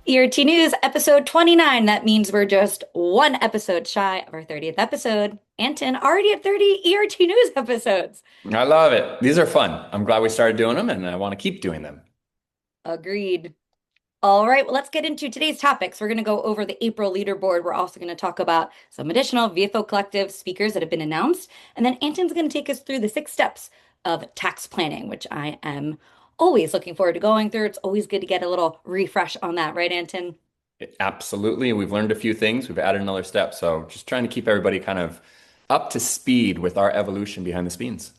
ERT News, episode 29. That means we're just one episode shy of our 30th episode. Anton already at 30 ERT News episodes. I love it. These are fun. I'm glad we started doing them and I want to keep doing them. Agreed. All right, well, let's get into today's topics. We're going to go over the April leaderboard. We're also going to talk about some additional VFO Collective speakers that have been announced. And then Anton's going to take us through the 6 steps of tax planning, which I am always looking forward to going through. It's always good to get a little refresh on that, right, Anton? Absolutely. We've learned a few things. We've added another step. So just trying to keep everybody kind of up to speed with our evolution behind the scenes.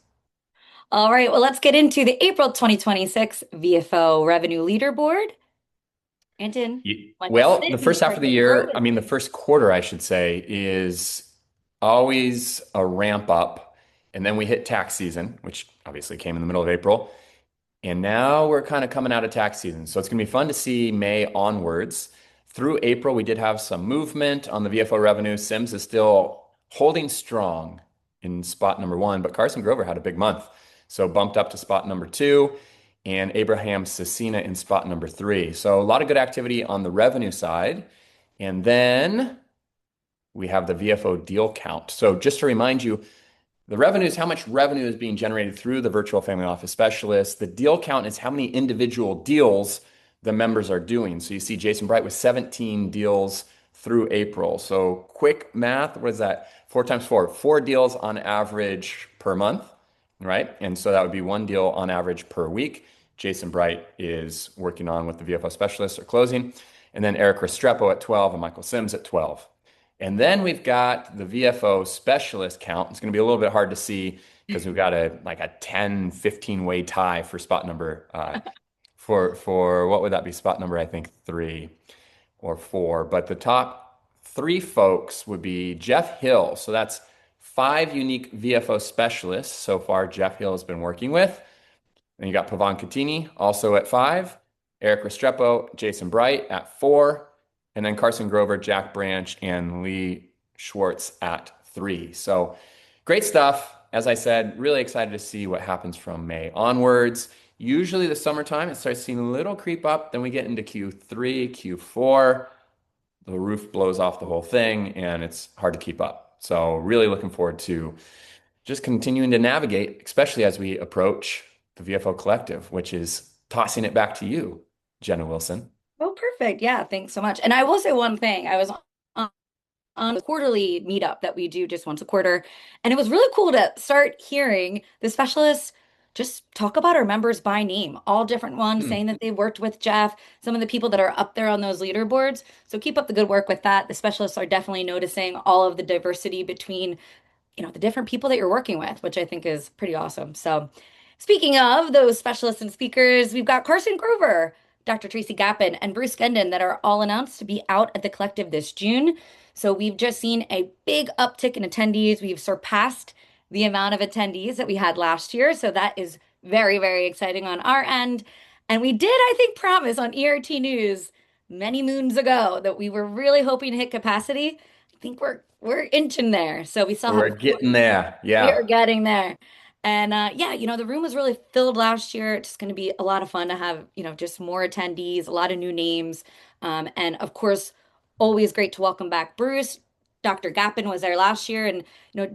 All right, well, let's get into the April 2026 VFO revenue leaderboard. Anton, let us Well, the in. first half of the Carson year, Grover. the first quarter, I should say, is always a ramp up. And then we hit tax season, which obviously came in the middle of April. And now we're kind of coming out of tax season. So it's going to be fun to see May onwards. Through April, we did have some movement on the VFO revenue. Sims is still holding strong in spot number one, but Carson Grover had a big month. So bumped up to spot number two, and Abraham Cecina in spot number three. So a lot of good activity on the revenue side. And then we have the VFO deal count. So just to remind you, the revenue is how much revenue is being generated through the virtual family office specialist. The deal count is how many individual deals the members are doing. So you see Jason Bright with 17 deals through April. So quick math, what is that? Four times four, 4 deals on average per month, right? And so that would be 1 deal on average per week. Jason Bright is working on with the VFO specialist or closing. And then Eric Restrepo at 12 and Michael Sims at 12. And then we've got the VFO specialist count. It's going to be a little bit hard to see because we've got a 10, 15 way tie for spot number for what would that be? Spot number, I think 3 or 4. But the top 3 folks would be Jeff Hill. So that's 5 unique VFO specialists so far Jeff Hill has been working with. Then you got Pavan Katini also at 5, Eric Restrepo, Jason Bright at 4, and then Carson Grover, Jack Branch, and Lee Schwartz at 3. So great stuff. As I said, really excited to see what happens from May onwards. Usually the summertime, it starts seeing a little creep up. Then we get into Q3, Q4. The roof blows off the whole thing, and it's hard to keep up. So really looking forward to just continuing to navigate, especially as we approach the VFO Collective, which is tossing it back to you, Jenna Wilson. Oh, perfect. Yeah, thanks so much. And I will say one thing. I was on a quarterly meetup that we do just once a quarter, and it was really cool to start hearing the specialists just talk about our members by name, all different ones Hmm. saying that they worked with Jeff, some of the people that are up there on those leaderboards. So keep up the good work with that. The specialists are definitely noticing all of the diversity between the different people that you're working with, which I think is pretty awesome. So, speaking of those specialists and speakers, we've got Carson Grover, Dr. Tracy Gappen, and Bruce Gendon that are all announced to be out at the collective this June. So, we've just seen a big uptick in attendees. We've surpassed the amount of attendees that we had last year. So, that is very, very exciting on our end. And we did, I think, promise on ERT News many moons ago that we were really hoping to hit capacity. I think we're inching there. So we still We're have getting there. we are Yeah. getting there. And yeah, the room was really filled last year. It's going to be a lot of fun to have, just more attendees, a lot of new names. And of course, always great to welcome back Bruce. Dr. Gappen was there last year and,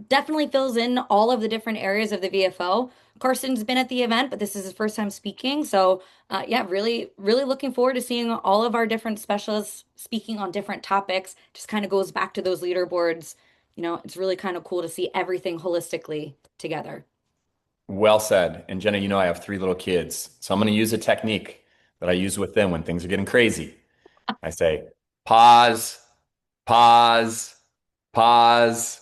definitely fills in all of the different areas of the VFO. Carson's been at the event, but this is his first time speaking. So, yeah, really, really looking forward to seeing all of our different specialists speaking on different topics. Just kind of goes back to those leaderboards. It's really kind of cool to see everything holistically together. Well said. And Jenna, I have 3 little kids. So I'm going to use a technique that I use with them when things are getting crazy. I say, pause, pause, pause.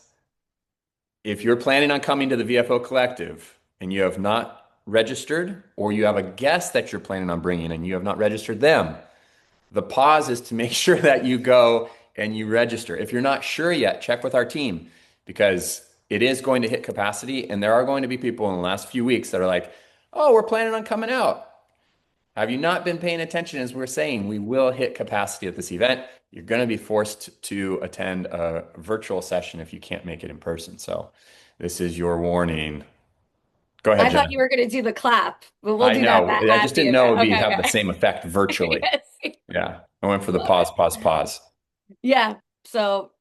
If you're planning on coming to the VFO Collective and you have not registered, or you have a guest that you're planning on bringing and you have not registered them, the pause is to make sure that you go and you register. If you're not sure yet, check with our team because it is going to hit capacity. And there are going to be people in the last few weeks that are like, oh, we're planning on coming out. Have you not been paying attention? As we're saying, we will hit capacity at this event. You're going to be forced to attend a virtual session if you can't make it in person. So this is your warning. Go ahead, I thought Jenna. you were going to do the clap, but we'll I do that know. I at just the didn't know event. it would be Okay, have the okay. same effect virtually. Yes. Yeah. I went for the Love it. pause, pause, pause. Yeah. So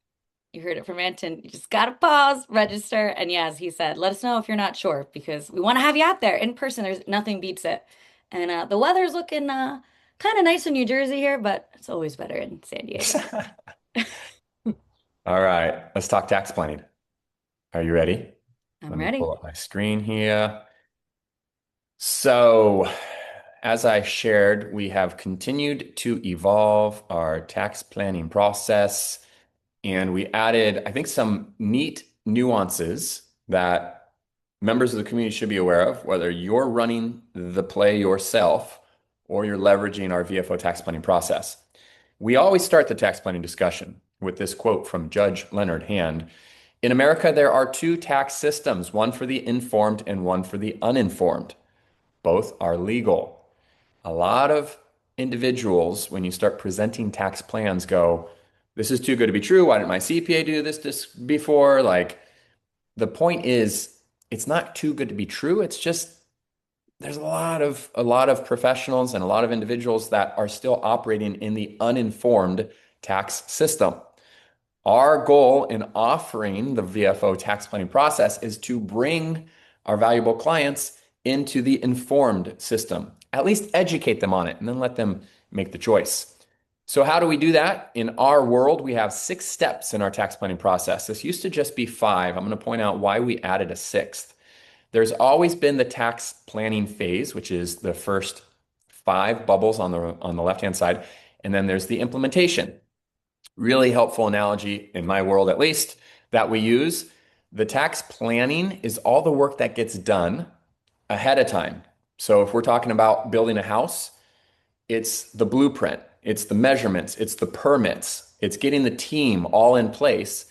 you heard it from Anton. You just gotta pause, register, and yeah, as he said, let us know if you're not sure because we want to have you out there in person. There's nothing beats it. And the weather's looking kind of nice in New Jersey here, but it's always better in San Diego. All right. Let's talk tax planning. Are you ready? I'm Let me ready. pull up my screen here. So, as I shared, we have continued to evolve our tax planning process, and we added, I think, some neat nuances that members of the community should be aware of, whether you're running the play yourself or you're leveraging our VFO tax planning process. We always start the tax planning discussion with this quote from Judge Leonard Hand. In America, there are two tax systems, one for the informed and one for the uninformed. Both are legal. A lot of individuals, when you start presenting tax plans, go, this is too good to be true. Why didn't my CPA do this before? Like, the point is, it's not too good to be true. It's just there's a lot of professionals and a lot of individuals that are still operating in the uninformed tax system. Our goal in offering the VFO tax planning process is to bring our valuable clients into the informed system, at least educate them on it, and then let them make the choice. So, how do we do that? In our world, we have 6 steps in our tax planning process. This used to just be 5. I'm going to point out why we added a sixth. There's always been the tax planning phase, which is the first 5 bubbles on the left-hand side, and then there's the implementation. Really helpful analogy in my world, at least, that we use. The tax planning is all the work that gets done ahead of time. So if we're talking about building a house, it's the blueprint, it's the measurements, it's the permits, it's getting the team all in place.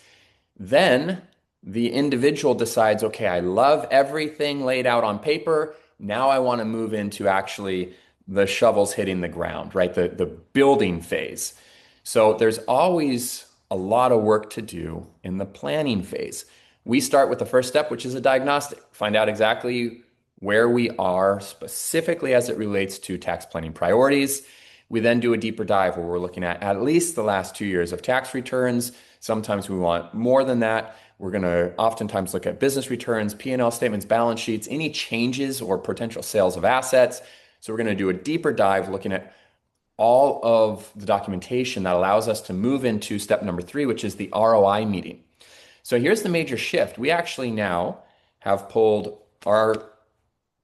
Then the individual decides, okay, I love everything laid out on paper. Now I want to move into actually the shovels hitting the ground, right? The building phase. So there's always a lot of work to do in the planning phase. We start with the first step, which is a diagnostic. Find out exactly where we are specifically as it relates to tax planning priorities. We then do a deeper dive where we're looking at least the last 2 years of tax returns. Sometimes we want more than that. We're going to oftentimes look at business returns, P&L statements, balance sheets, any changes or potential sales of assets. So we're going to do a deeper dive looking at all of the documentation that allows us to move into step number 3, which is the ROI meeting. So here's the major shift. We actually now have pulled our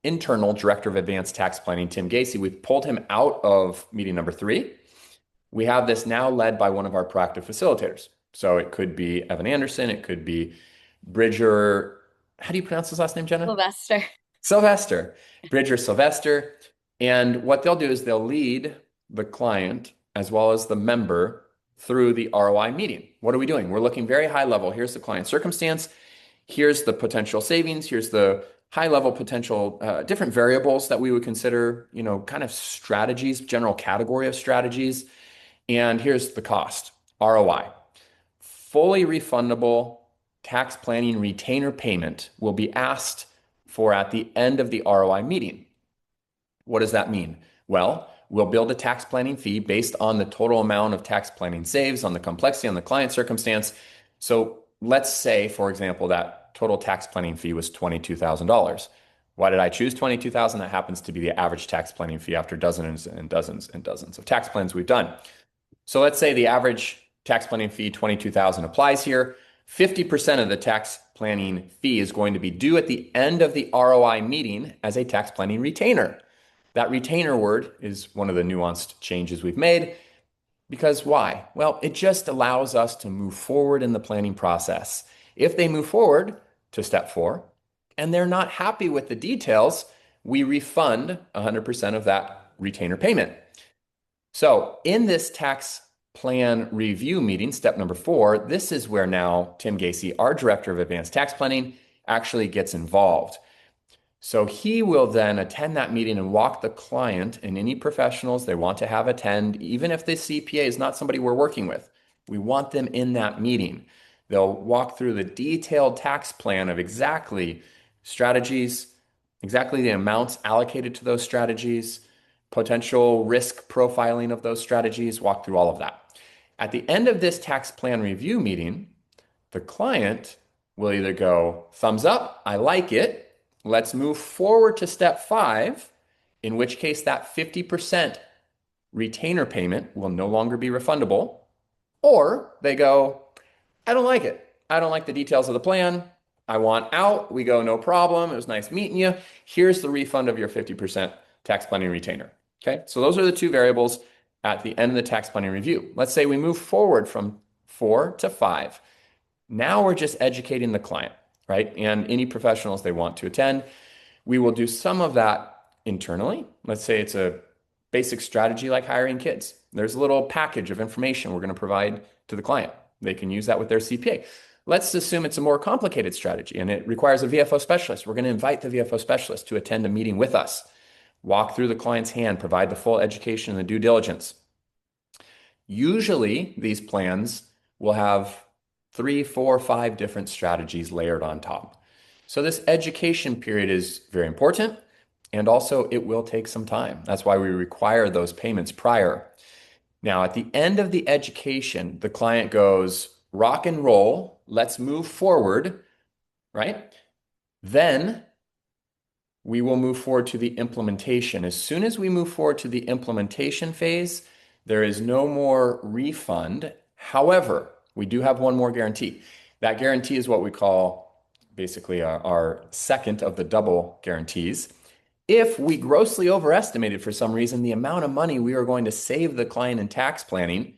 internal director of advanced tax planning, Tim Gacy. We've pulled him out of meeting number 3. We have this now led by one of our proactive facilitators. So it could be Evan Anderson, it could be Bridger. How do you pronounce his last name, Jenna? Sylvester. Sylvester, Bridger Sylvester. And what they'll do is they'll lead the client as well as the member through the ROI meeting. What are we doing? We're looking very high level. Here's the client circumstance. Here's the potential savings. Here's the high level potential different variables that we would consider, kind of strategies, general category of strategies. And here's the cost, ROI. Fully refundable tax planning retainer payment will be asked for at the end of the ROI meeting. What does that mean? Well, we'll build a tax planning fee based on the total amount of tax planning saves, on the complexity, on the client circumstance. So let's say, for example, that total tax planning fee was $22,000. Why did I choose 22,000? That happens to be the average tax planning fee after dozens and dozens and dozens of tax plans we've done. So let's say the average tax planning fee, 22,000 applies here. 50% of the tax planning fee is going to be due at the end of the ROI meeting as a tax planning retainer. That retainer word is one of the nuanced changes we've made because why? Well, it just allows us to move forward in the planning process. If they move forward to step 4 and they're not happy with the details, we refund 100% of that retainer payment. So in this tax plan review meeting, step number 4, this is where now Tim Gacy, our director of advanced tax planning, actually gets involved. So he will then attend that meeting and walk the client and any professionals they want to have attend, even if the CPA is not somebody we're working with. We want them in that meeting. They'll walk through the detailed tax plan of exactly strategies, exactly the amounts allocated to those strategies, potential risk profiling of those strategies, walk through all of that. At the end of this tax plan review meeting, the client will either go, thumbs up, I like it, let's move forward to step 5, in which case that 50% retainer payment will no longer be refundable, or they go, I don't like it. I don't like the details of the plan. I want out. We go, no problem. It was nice meeting you. Here's the refund of your 50% tax planning retainer. Okay, so those are the two variables at the end of the tax planning review. Let's say we move forward from 4 to 5. Now we're just educating the client, right? And any professionals they want to attend. We will do some of that internally. Let's say it's a basic strategy like hiring kids. There's a little package of information we're going to provide to the client. They can use that with their CPA. Let's assume it's a more complicated strategy and it requires a VFO specialist. We're going to invite the VFO specialist to attend a meeting with us, walk through the client's hand, provide the full education and the due diligence. Usually, these plans will have 3, 4, 5 different strategies layered on top. So this education period is very important, and also it will take some time. That's why we require those payments prior. Now, at the end of the education, the client goes, rock and roll, let's move forward, right? Then we will move forward to the implementation. As soon as we move forward to the implementation phase, there is no more refund. However, we do have one more guarantee. That guarantee is what we call basically our second of the double guarantees. If we grossly overestimated for some reason the amount of money we are going to save the client in tax planning,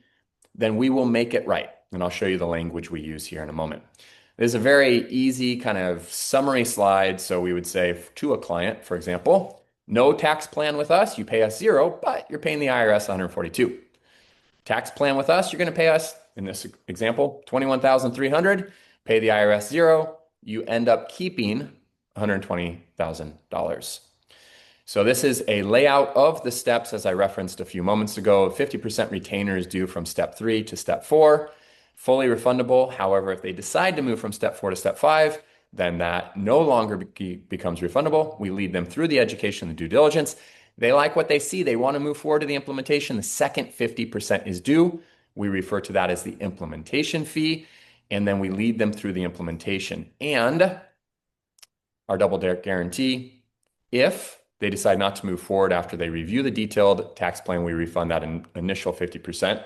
then we will make it right. And I'll show you the language we use here in a moment. This is a very easy kind of summary slide. So we would say to a client, for example, no tax plan with us, you pay us 0, but you're paying the IRS 142. Tax plan with us, you're going to pay us, in this example, 21,300, pay the IRS 0, you end up keeping $120,000. So this is a layout of the steps as I referenced a few moments ago. 50% retainer is due from step 3 to step 4, fully refundable. However, if they decide to move from step 4 to step 5, then that no longer becomes refundable. We lead them through the education and due diligence. They like what they see. They want to move forward to the implementation. The second 50% is due. We refer to that as the implementation fee. And then we lead them through the implementation. And our double guarantee, if they decide not to move forward after they review the detailed tax plan, we refund that initial 50%.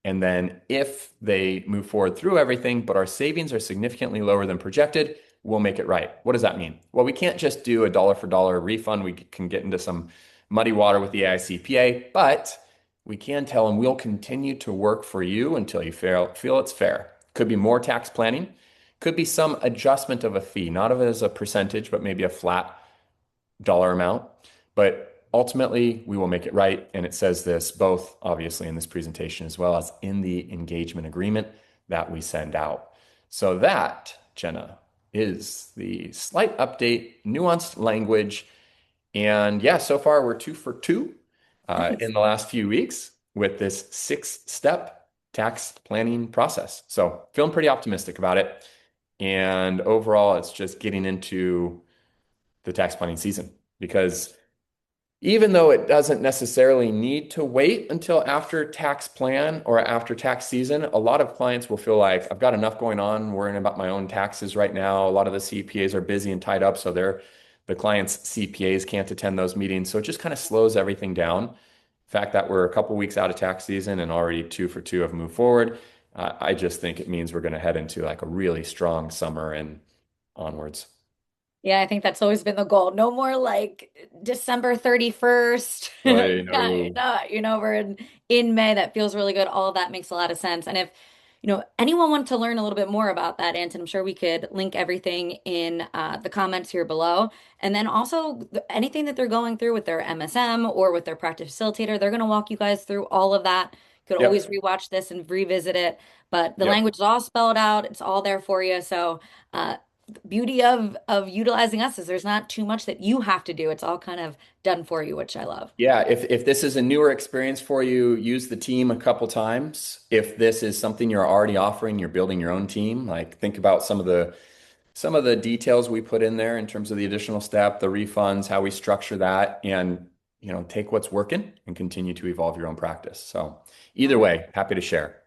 And then if they move forward through everything, but our savings are significantly lower than projected, we'll make it right. What does that mean? Well, we can't just do a dollar for dollar refund. We can get into some muddy water with the AICPA, but we can tell them we'll continue to work for you until you feel it's fair. Could be more tax planning, could be some adjustment of a fee, not as a percentage, but maybe a flat dollar amount. But ultimately, we will make it right. And it says this both obviously in this presentation as well as in the engagement agreement that we send out. So that, Jenna, is the slight update, nuanced language. And yeah, so far we're 2 for 2 Nice. in the last few weeks with this 6-step tax planning process. So feeling pretty optimistic about it. And overall, it's just getting into the tax planning season because even though it doesn't necessarily need to wait until after tax plan or after tax season, a lot of clients will feel like I've got enough going on worrying about my own taxes right now. A lot of the CPAs are busy and tied up, so the client's CPAs can't attend those meetings. So it just kind of slows everything down. The fact that we're a couple weeks out of tax season and already 2 for 2 have moved forward, I just think it means we're going to head into like a really strong summer and onwards. Yeah, I think that's always been the goal. No more like December 31st. I Yeah, know. no, we're in May. That feels really good. All of that makes a lot of sense. And if, anyone wanted to learn a little bit more about that, Anton, I'm sure we could link everything in the comments here below. And then also anything that they're going through with their MSM or with their practice facilitator, they're going to walk you guys through all of that. You could always Yep. rewatch this and revisit it. But the Yep. language is all spelled out. It's all there for you. So, beauty of utilizing us is there's not too much that you have to do. It's all kind of done for you, which I love. Yeah, if this is a newer experience for you, use the team a couple times. If this is something you're already offering, you're building your own team, like think about some of the some of the details we put in there in terms of the additional step, the refunds, how we structure that, and take what's working and continue to evolve your own practice. So either Got it. way, happy to share.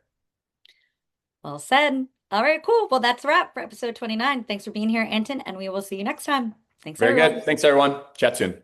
Well said. All right, cool. Well, that's a wrap for episode 29. Thanks for being here, Anton, and we will see you next time. Thanks, Very everyone. good. Thanks, everyone. Chat soon.